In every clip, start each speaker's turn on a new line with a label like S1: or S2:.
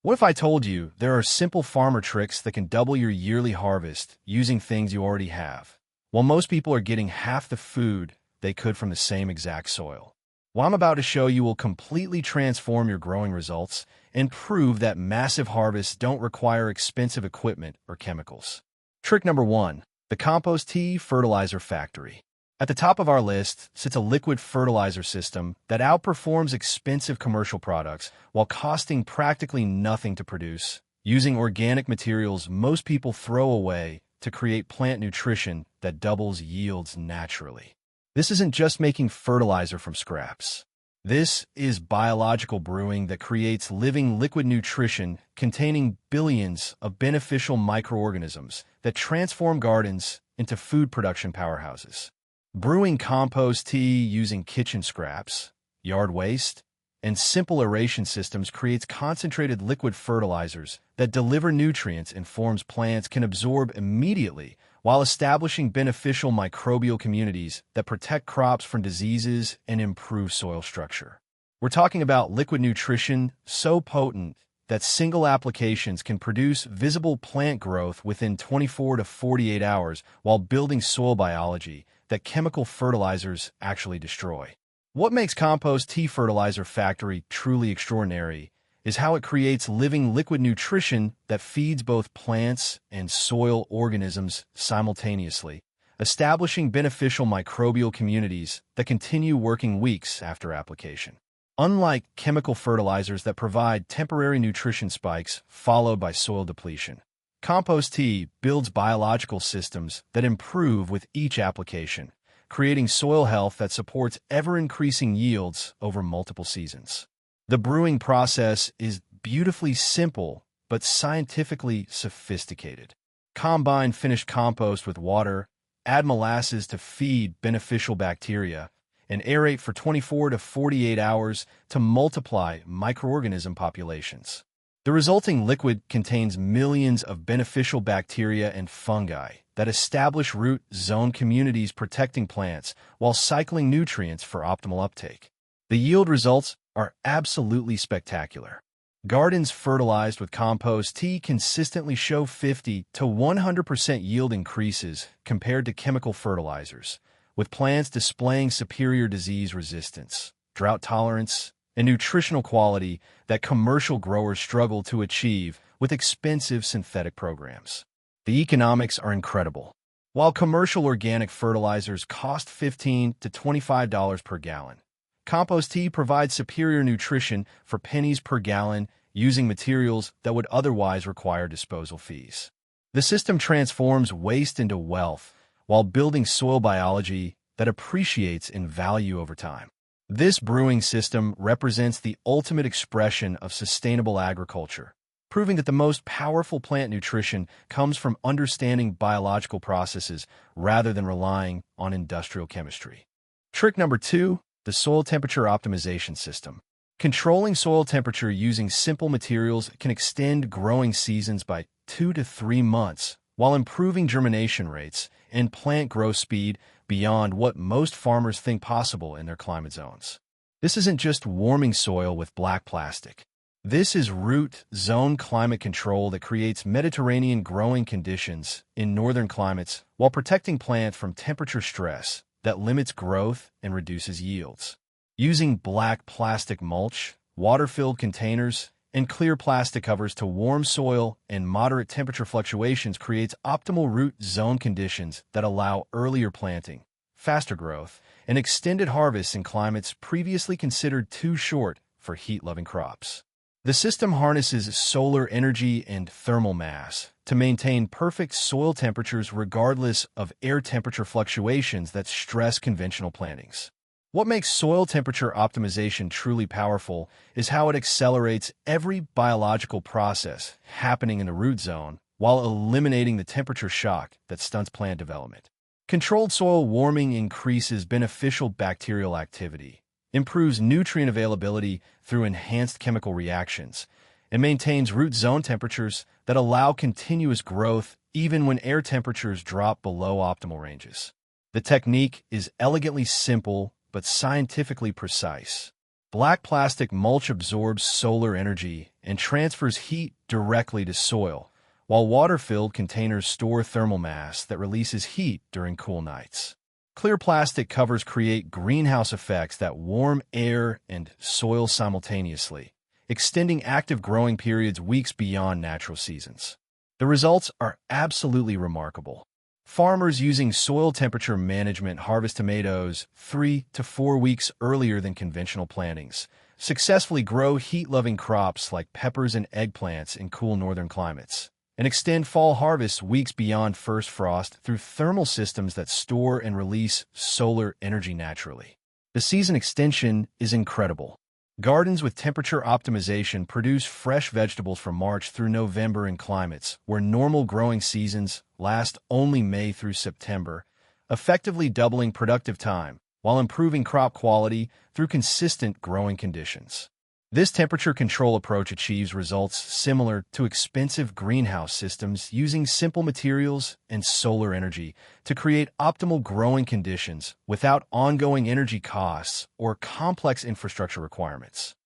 S1: What if I told you there are simple farmer tricks that can double your yearly harvest using things you already have, while most people are getting half the food they could from the same exact soil? What I'm about to show you will completely transform your growing results and prove that massive harvests don't require expensive equipment or chemicals. Trick number 1. The Compost Tea Fertilizer Factory. At the top of our list sits a liquid fertilizer system that outperforms expensive commercial products while costing practically nothing to produce, using organic materials most people throw away to create plant nutrition that doubles yields naturally. This isn't just making fertilizer from scraps. This is biological brewing that creates living liquid nutrition containing billions of beneficial microorganisms that transform gardens into food production powerhouses. Brewing compost tea using kitchen scraps, yard waste, and simple aeration systems creates concentrated liquid fertilizers that deliver nutrients in forms plants can absorb immediately while establishing beneficial microbial communities that protect crops from diseases and improve soil structure. We're talking about liquid nutrition so potent that single applications can produce visible plant growth within 24 to 48 hours while building soil biology that chemical fertilizers actually destroy. What makes Compost Tea Fertilizer Factory truly extraordinary is how it creates living liquid nutrition that feeds both plants and soil organisms simultaneously, establishing beneficial microbial communities that continue working weeks after application. Unlike chemical fertilizers that provide temporary nutrition spikes followed by soil depletion, compost tea builds biological systems that improve with each application, creating soil health that supports ever-increasing yields over multiple seasons. The brewing process is beautifully simple but scientifically sophisticated. Combine finished compost with water, add molasses to feed beneficial bacteria, and aerate for 24 to 48 hours to multiply microorganism populations. The resulting liquid contains millions of beneficial bacteria and fungi that establish root zone communities protecting plants while cycling nutrients for optimal uptake. The yield results are absolutely spectacular. Gardens fertilized with compost tea consistently show 50 to 100% yield increases compared to chemical fertilizers, with plants displaying superior disease resistance, drought tolerance, and nutritional quality that commercial growers struggle to achieve with expensive synthetic programs. The economics are incredible. While commercial organic fertilizers cost $15 to $25 per gallon, compost tea provides superior nutrition for pennies per gallon using materials that would otherwise require disposal fees. The system transforms waste into wealth while building soil biology that appreciates in value over time. This brewing system represents the ultimate expression of sustainable agriculture, proving that the most powerful plant nutrition comes from understanding biological processes rather than relying on industrial chemistry. Trick number 2, the soil temperature optimization system. Controlling soil temperature using simple materials can extend growing seasons by 2 to 3 months while improving germination rates and plant growth speed beyond what most farmers think possible in their climate zones. This isn't just warming soil with black plastic. This is root zone climate control that creates Mediterranean growing conditions in northern climates while protecting plants from temperature stress that limits growth and reduces yields. Using black plastic mulch, water-filled containers, and clear plastic covers to warm soil and moderate temperature fluctuations creates optimal root zone conditions that allow earlier planting, faster growth, and extended harvests in climates previously considered too short for heat-loving crops. The system harnesses solar energy and thermal mass to maintain perfect soil temperatures regardless of air temperature fluctuations that stress conventional plantings. What makes soil temperature optimization truly powerful is how it accelerates every biological process happening in the root zone while eliminating the temperature shock that stunts plant development. Controlled soil warming increases beneficial bacterial activity, improves nutrient availability through enhanced chemical reactions, and maintains root zone temperatures that allow continuous growth even when air temperatures drop below optimal ranges. The technique is elegantly simple but scientifically precise. Black plastic mulch absorbs solar energy and transfers heat directly to soil, while water-filled containers store thermal mass that releases heat during cool nights. Clear plastic covers create greenhouse effects that warm air and soil simultaneously, extending active growing periods weeks beyond natural seasons. The results are absolutely remarkable. Farmers using soil temperature management harvest tomatoes 3 to 4 weeks earlier than conventional plantings, successfully grow heat-loving crops like peppers and eggplants in cool northern climates, and extend fall harvests weeks beyond first frost through thermal systems that store and release solar energy naturally. The season extension is incredible. Gardens with temperature optimization produce fresh vegetables from March through November in climates where normal growing seasons last only May through September, effectively doubling productive time while improving crop quality through consistent growing conditions. This temperature control approach achieves results similar to expensive greenhouse systems using simple materials and solar energy to create optimal growing conditions without ongoing energy costs or complex infrastructure requirements.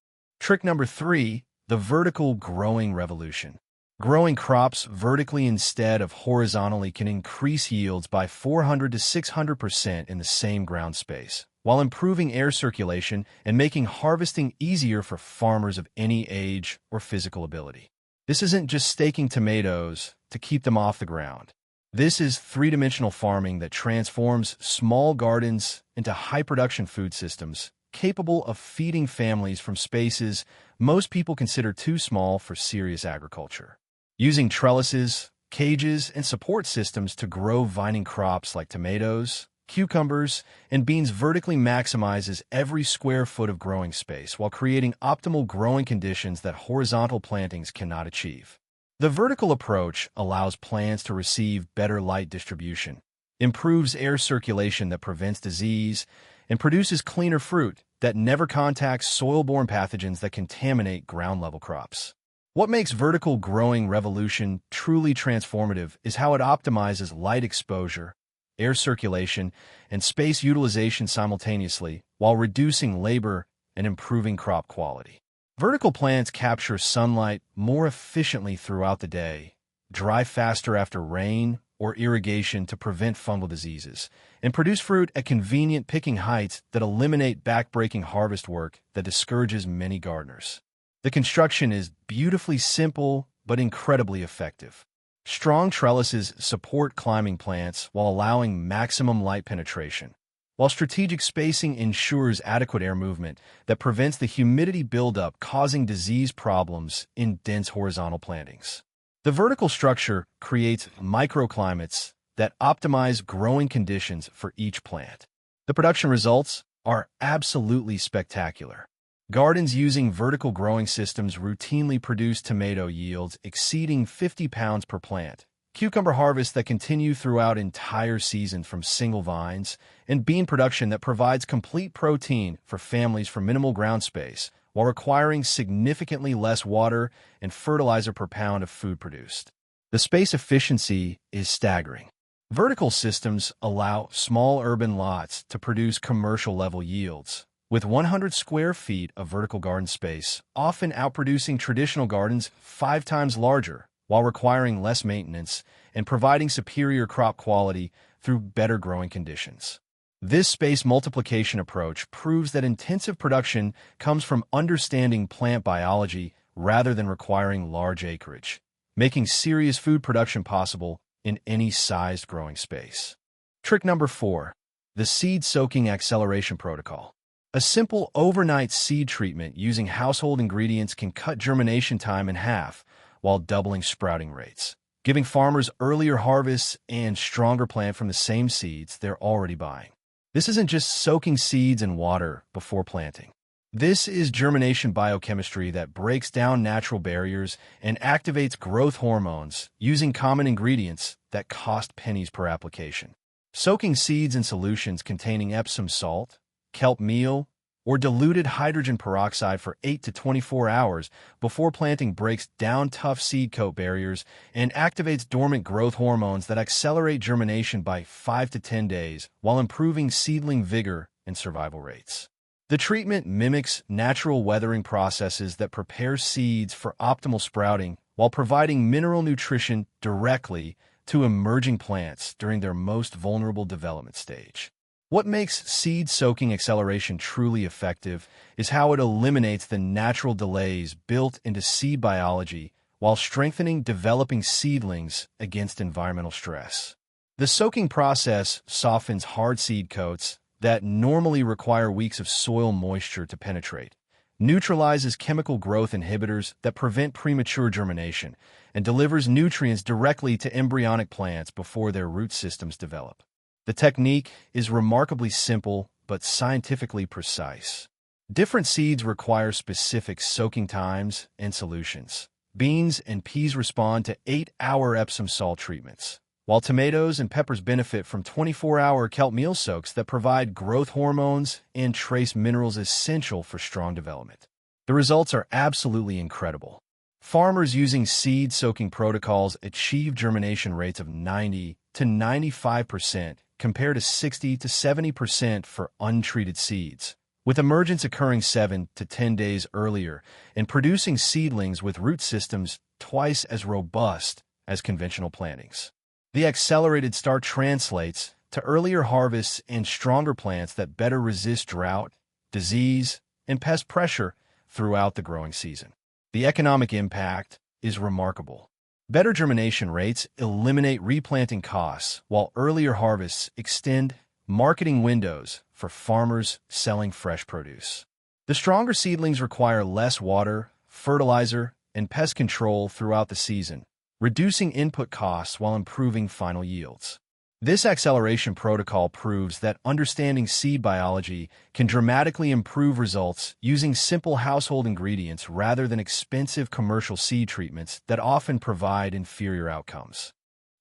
S1: Trick number 3, the vertical growing revolution. Growing crops vertically instead of horizontally can increase yields by 400 to 600% in the same ground space, while improving air circulation and making harvesting easier for farmers of any age or physical ability. This isn't just staking tomatoes to keep them off the ground. This is three-dimensional farming that transforms small gardens into high-production food systems capable of feeding families from spaces most people consider too small for serious agriculture. Using trellises, cages, and support systems to grow vining crops like tomatoes, cucumbers, and beans vertically maximizes every square foot of growing space while creating optimal growing conditions that horizontal plantings cannot achieve. The vertical approach allows plants to receive better light distribution, improves air circulation that prevents disease, and produces cleaner fruit that never contacts soil-borne pathogens that contaminate ground-level crops. What makes vertical growing revolution truly transformative is how it optimizes light exposure, air circulation, and space utilization simultaneously while reducing labor and improving crop quality. Vertical plants capture sunlight more efficiently throughout the day, dry faster after rain or irrigation to prevent fungal diseases, and produce fruit at convenient picking heights that eliminate back-breaking harvest work that discourages many gardeners. The construction is beautifully simple but incredibly effective. Strong trellises support climbing plants while allowing maximum light penetration, while strategic spacing ensures adequate air movement that prevents the humidity buildup causing disease problems in dense horizontal plantings. The vertical structure creates microclimates that optimize growing conditions for each plant. The production results are absolutely spectacular. Gardens using vertical growing systems routinely produce tomato yields exceeding 50 pounds per plant, cucumber harvests that continue throughout entire season from single vines, and bean production that provides complete protein for families for minimal ground space while requiring significantly less water and fertilizer per pound of food produced. The space efficiency is staggering. Vertical systems allow small urban lots to produce commercial-level yields, with 100 square feet of vertical garden space, often outproducing traditional gardens 5 times larger, while requiring less maintenance and providing superior crop quality through better growing conditions. This space multiplication approach proves that intensive production comes from understanding plant biology rather than requiring large acreage, making serious food production possible in any sized growing space. Trick number 4, the seed soaking acceleration protocol. A simple overnight seed treatment using household ingredients can cut germination time in half while doubling sprouting rates, giving farmers earlier harvests and stronger plant from the same seeds they're already buying. This isn't just soaking seeds in water before planting. This is germination biochemistry that breaks down natural barriers and activates growth hormones using common ingredients that cost pennies per application. Soaking seeds in solutions containing Epsom salt, kelp meal, or diluted hydrogen peroxide for 8 to 24 hours before planting breaks down tough seed coat barriers and activates dormant growth hormones that accelerate germination by 5 to 10 days while improving seedling vigor and survival rates. The treatment mimics natural weathering processes that prepare seeds for optimal sprouting while providing mineral nutrition directly to emerging plants during their most vulnerable development stage. What makes seed soaking acceleration truly effective is how it eliminates the natural delays built into seed biology while strengthening developing seedlings against environmental stress. The soaking process softens hard seed coats that normally require weeks of soil moisture to penetrate, neutralizes chemical growth inhibitors that prevent premature germination, and delivers nutrients directly to embryonic plants before their root systems develop. The technique is remarkably simple but scientifically precise. Different seeds require specific soaking times and solutions. Beans and peas respond to 8-hour Epsom salt treatments, while tomatoes and peppers benefit from 24-hour kelp meal soaks that provide growth hormones and trace minerals essential for strong development. The results are absolutely incredible. Farmers using seed soaking protocols achieve germination rates of 90 to 95% compared to 60 to 70% for untreated seeds, with emergence occurring 7 to 10 days earlier and producing seedlings with root systems twice as robust as conventional plantings. The accelerated start translates to earlier harvests and stronger plants that better resist drought, disease, and pest pressure throughout the growing season. The economic impact is remarkable. Better germination rates eliminate replanting costs, while earlier harvests extend marketing windows for farmers selling fresh produce. The stronger seedlings require less water, fertilizer, and pest control throughout the season, reducing input costs while improving final yields. This acceleration protocol proves that understanding seed biology can dramatically improve results using simple household ingredients rather than expensive commercial seed treatments that often provide inferior outcomes.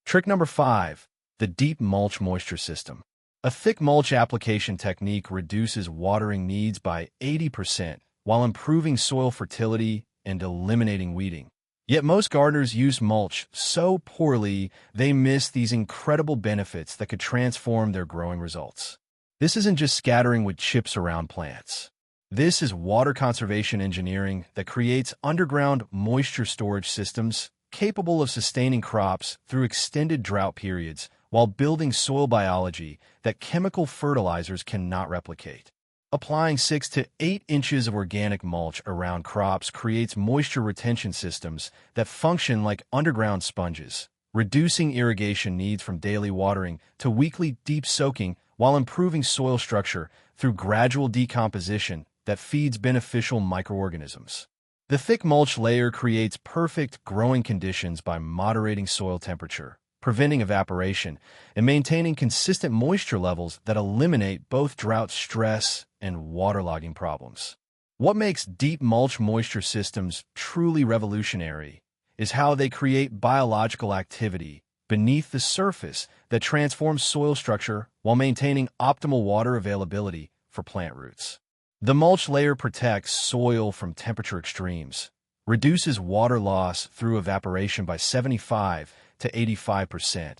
S1: Trick number 5, the deep mulch moisture system. A thick mulch application technique reduces watering needs by 80% while improving soil fertility and eliminating weeding. Yet most gardeners use mulch so poorly they miss these incredible benefits that could transform their growing results. This isn't just scattering with chips around plants. This is water conservation engineering that creates underground moisture storage systems capable of sustaining crops through extended drought periods while building soil biology that chemical fertilizers cannot replicate. Applying 6 to 8 inches of organic mulch around crops creates moisture retention systems that function like underground sponges, reducing irrigation needs from daily watering to weekly deep soaking while improving soil structure through gradual decomposition that feeds beneficial microorganisms. The thick mulch layer creates perfect growing conditions by moderating soil temperature, preventing evaporation, and maintaining consistent moisture levels that eliminate both drought stress and waterlogging problems. What makes deep mulch moisture systems truly revolutionary is how they create biological activity beneath the surface that transforms soil structure while maintaining optimal water availability for plant roots. The mulch layer protects soil from temperature extremes, reduces water loss through evaporation by 75 to 85%,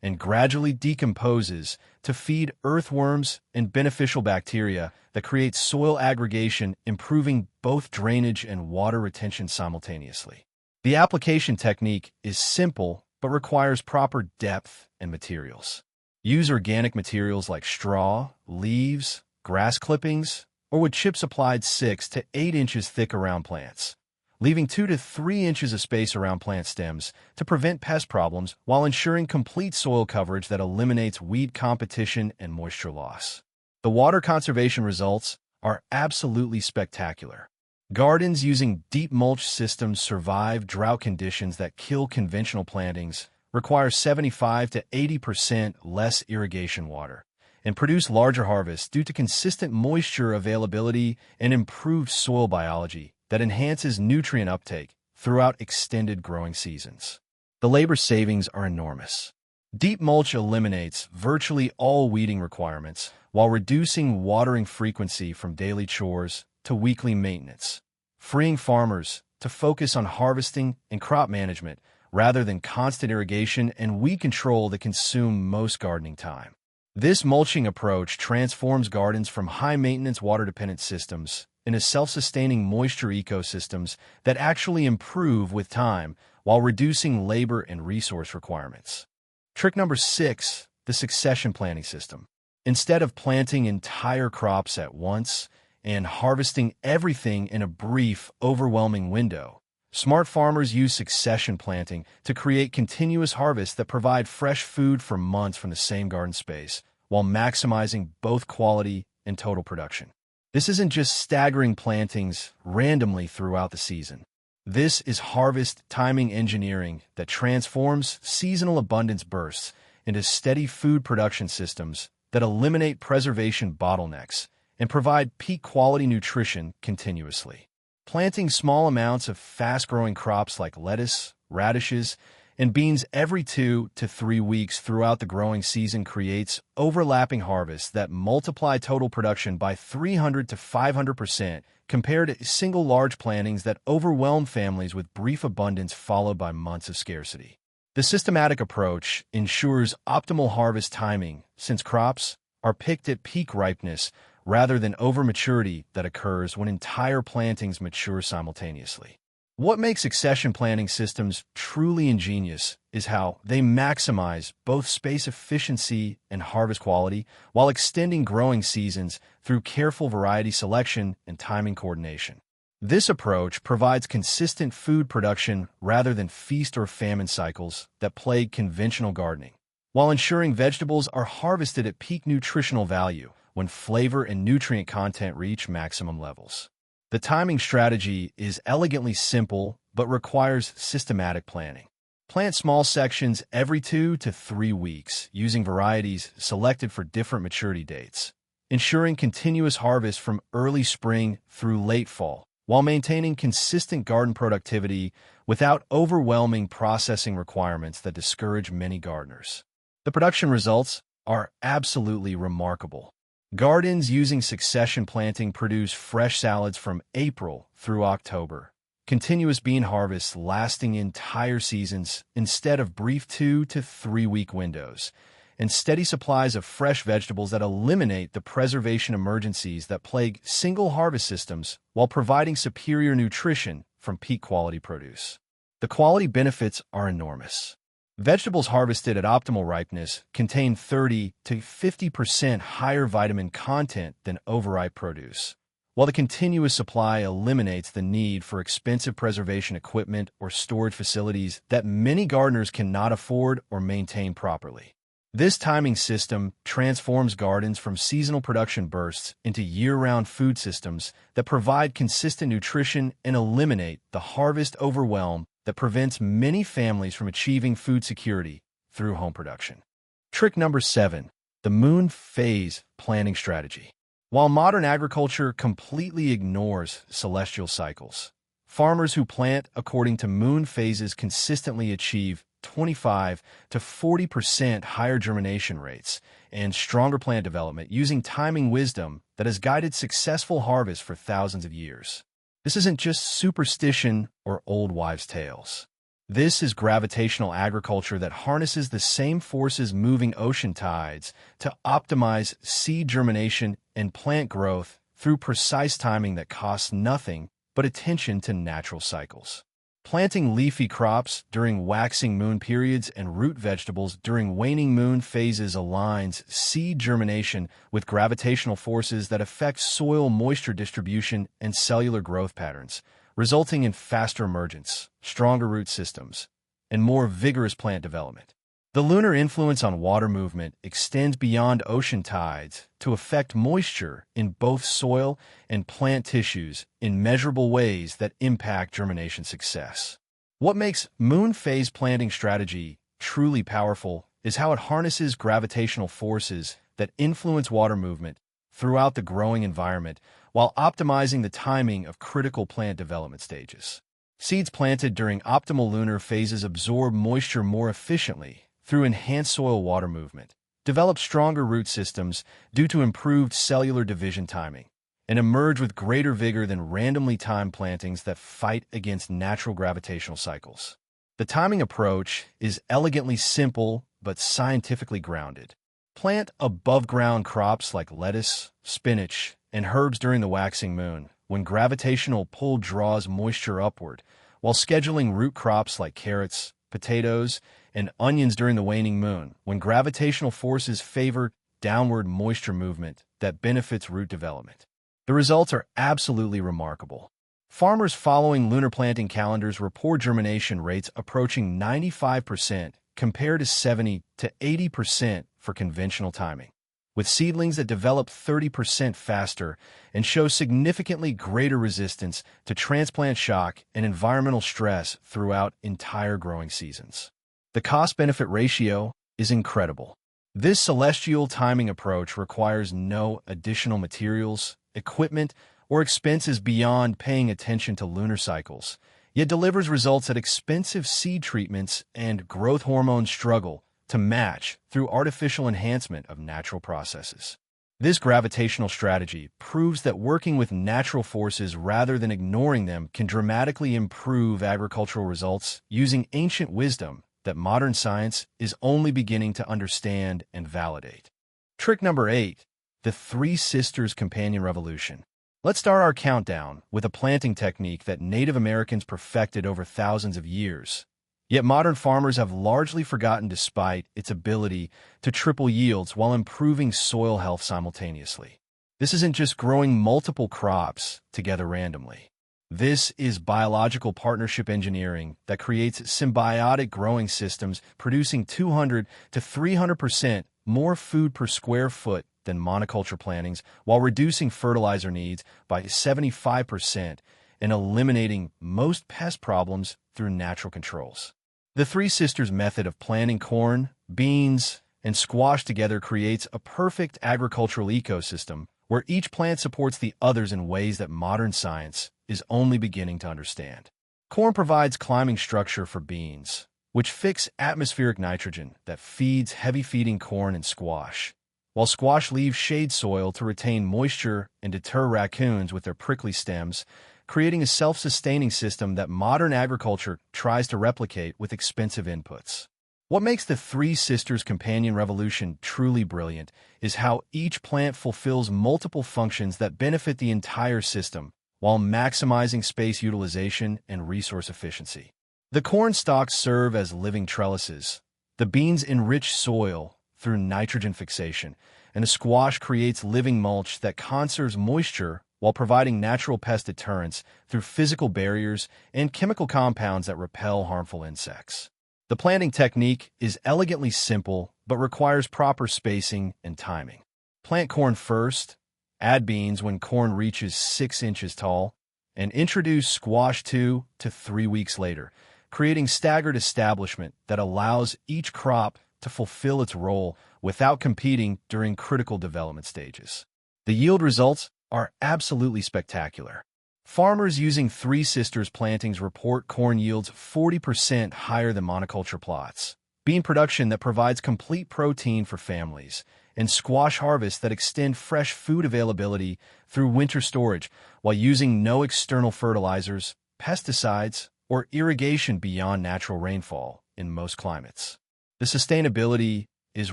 S1: and gradually decomposes to feed earthworms and beneficial bacteria that create soil aggregation, improving both drainage and water retention simultaneously. The application technique is simple but requires proper depth and materials. Use organic materials like straw, leaves, grass clippings, or with chips applied 6 to 8 inches thick around plants, leaving 2 to 3 inches of space around plant stems to prevent pest problems while ensuring complete soil coverage that eliminates weed competition and moisture loss. The water conservation results are absolutely spectacular. Gardens using deep mulch systems survive drought conditions that kill conventional plantings, require 75 to 80% less irrigation water, and produce larger harvests due to consistent moisture availability and improved soil biology that enhances nutrient uptake throughout extended growing seasons. The labor savings are enormous. Deep mulch eliminates virtually all weeding requirements while reducing watering frequency from daily chores to weekly maintenance, freeing farmers to focus on harvesting and crop management rather than constant irrigation and weed control that consume most gardening time. This mulching approach transforms gardens from high-maintenance water-dependent systems into self-sustaining moisture ecosystems that actually improve with time while reducing labor and resource requirements. Trick number 6, the succession planting system. Instead of planting entire crops at once and harvesting everything in a brief, overwhelming window, smart farmers use succession planting to create continuous harvests that provide fresh food for months from the same garden space, while maximizing both quality and total production. This isn't just staggering plantings randomly throughout the season. This is harvest timing engineering that transforms seasonal abundance bursts into steady food production systems that eliminate preservation bottlenecks and provide peak quality nutrition continuously. Planting small amounts of fast-growing crops like lettuce, radishes, and beans every 2 to 3 weeks throughout the growing season creates overlapping harvests that multiply total production by 300 to 500% compared to single large plantings that overwhelm families with brief abundance followed by months of scarcity. The systematic approach ensures optimal harvest timing since crops are picked at peak ripeness rather than overmaturity that occurs when entire plantings mature simultaneously. What makes succession planting systems truly ingenious is how they maximize both space efficiency and harvest quality while extending growing seasons through careful variety selection and timing coordination. This approach provides consistent food production rather than feast or famine cycles that plague conventional gardening, while ensuring vegetables are harvested at peak nutritional value when flavor and nutrient content reach maximum levels. The timing strategy is elegantly simple but requires systematic planning. Plant small sections every 2 to 3 weeks using varieties selected for different maturity dates, ensuring continuous harvest from early spring through late fall, while maintaining consistent garden productivity without overwhelming processing requirements that discourage many gardeners. The production results are absolutely remarkable. Gardens using succession planting produce fresh salads from April through October, continuous bean harvests lasting entire seasons instead of brief 2 to 3 week windows, and steady supplies of fresh vegetables that eliminate the preservation emergencies that plague single harvest systems while providing superior nutrition from peak quality produce. The quality benefits are enormous. Vegetables harvested at optimal ripeness contain 30 to 50% higher vitamin content than overripe produce, while the continuous supply eliminates the need for expensive preservation equipment or storage facilities that many gardeners cannot afford or maintain properly. This timing system transforms gardens from seasonal production bursts into year-round food systems that provide consistent nutrition and eliminate the harvest overwhelm that prevents many families from achieving food security through home production. Trick number 7, the moon phase planting strategy. While modern agriculture completely ignores celestial cycles, farmers who plant according to moon phases consistently achieve 25 to 40% higher germination rates and stronger plant development using timing wisdom that has guided successful harvests for thousands of years. This isn't just superstition or old wives' tales. This is gravitational agriculture that harnesses the same forces moving ocean tides to optimize seed germination and plant growth through precise timing that costs nothing but attention to natural cycles. Planting leafy crops during waxing moon periods and root vegetables during waning moon phases aligns seed germination with gravitational forces that affect soil moisture distribution and cellular growth patterns, resulting in faster emergence, stronger root systems, and more vigorous plant development. The lunar influence on water movement extends beyond ocean tides to affect moisture in both soil and plant tissues in measurable ways that impact germination success. What makes moon phase planting strategy truly powerful is how it harnesses gravitational forces that influence water movement throughout the growing environment while optimizing the timing of critical plant development stages. Seeds planted during optimal lunar phases absorb moisture more efficiently through enhanced soil water movement, develop stronger root systems due to improved cellular division timing, and emerge with greater vigor than randomly timed plantings that fight against natural gravitational cycles. The timing approach is elegantly simple but scientifically grounded. Plant above-ground crops like lettuce, spinach, and herbs during the waxing moon, when gravitational pull draws moisture upward, while scheduling root crops like carrots, potatoes, and onions during the waning moon, when gravitational forces favor downward moisture movement that benefits root development. The results are absolutely remarkable. Farmers following lunar planting calendars report germination rates approaching 95% compared to 70 to 80% for conventional timing, with seedlings that develop 30% faster and show significantly greater resistance to transplant shock and environmental stress throughout entire growing seasons. The cost-benefit ratio is incredible. This celestial timing approach requires no additional materials, equipment, or expenses beyond paying attention to lunar cycles, yet delivers results that expensive seed treatments and growth hormones struggle to match through artificial enhancement of natural processes. This gravitational strategy proves that working with natural forces rather than ignoring them can dramatically improve agricultural results using ancient wisdom that modern science is only beginning to understand and validate. Trick number 8, the Three Sisters Companion Revolution. Let's start our countdown with a planting technique that Native Americans perfected over thousands of years. Yet modern farmers have largely forgotten despite its ability to triple yields while improving soil health simultaneously. This isn't just growing multiple crops together randomly. This is biological partnership engineering that creates symbiotic growing systems producing 200 to 300% more food per square foot than monoculture plantings, while reducing fertilizer needs by 75% and eliminating most pest problems through natural controls. The Three Sisters method of planting corn, beans, and squash together creates a perfect agricultural ecosystem where each plant supports the others in ways that modern science is only beginning to understand. Corn provides climbing structure for beans, which fix atmospheric nitrogen that feeds heavy-feeding corn and squash, while squash leaves shade soil to retain moisture and deter raccoons with their prickly stems, creating a self-sustaining system that modern agriculture tries to replicate with expensive inputs. What makes the Three Sisters Companion Revolution truly brilliant is how each plant fulfills multiple functions that benefit the entire system while maximizing space utilization and resource efficiency. The corn stalks serve as living trellises, the beans enrich soil through nitrogen fixation, and the squash creates living mulch that conserves moisture while providing natural pest deterrence through physical barriers and chemical compounds that repel harmful insects. The planting technique is elegantly simple but requires proper spacing and timing. Plant corn first, add beans when corn reaches 6 inches tall, and introduce squash 2 to 3 weeks later, creating staggered establishment that allows each crop to fulfill its role without competing during critical development stages. The yield results are absolutely spectacular. Farmers using Three Sisters plantings report corn yields 40% higher than monoculture plots, bean production that provides complete protein for families, and squash harvests that extend fresh food availability through winter storage while using no external fertilizers, pesticides, or irrigation beyond natural rainfall in most climates. The sustainability is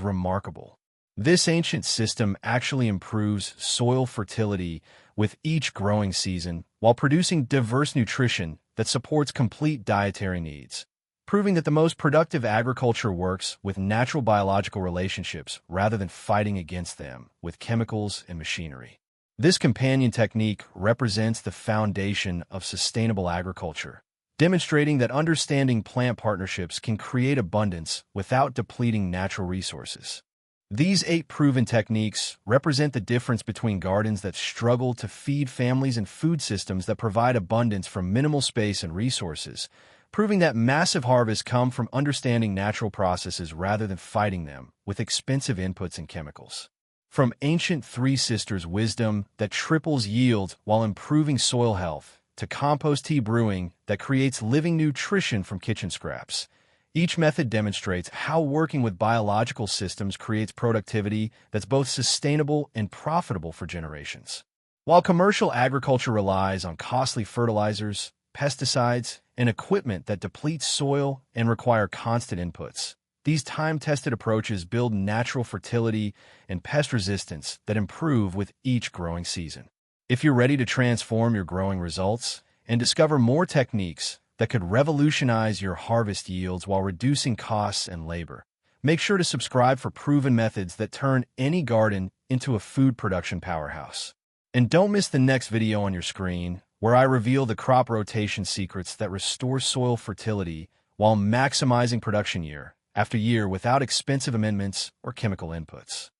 S1: remarkable. This ancient system actually improves soil fertility with each growing season while producing diverse nutrition that supports complete dietary needs, proving that the most productive agriculture works with natural biological relationships rather than fighting against them with chemicals and machinery. This companion technique represents the foundation of sustainable agriculture, demonstrating that understanding plant partnerships can create abundance without depleting natural resources. These 8 proven techniques represent the difference between gardens that struggle to feed families and food systems that provide abundance from minimal space and resources, proving that massive harvests come from understanding natural processes rather than fighting them with expensive inputs and chemicals. From ancient Three Sisters wisdom that triples yield while improving soil health, to compost tea brewing that creates living nutrition from kitchen scraps, each method demonstrates how working with biological systems creates productivity that's both sustainable and profitable for generations. While commercial agriculture relies on costly fertilizers, pesticides, and equipment that deplete soil and require constant inputs, These time-tested approaches build natural fertility and pest resistance that improve with each growing season. If you're ready to transform your growing results and discover more techniques that could revolutionize your harvest yields while reducing costs and labor, make sure to subscribe for proven methods that turn any garden into a food production powerhouse. And don't miss the next video on your screen, where I reveal the crop rotation secrets that restore soil fertility while maximizing production year after year without expensive amendments or chemical inputs.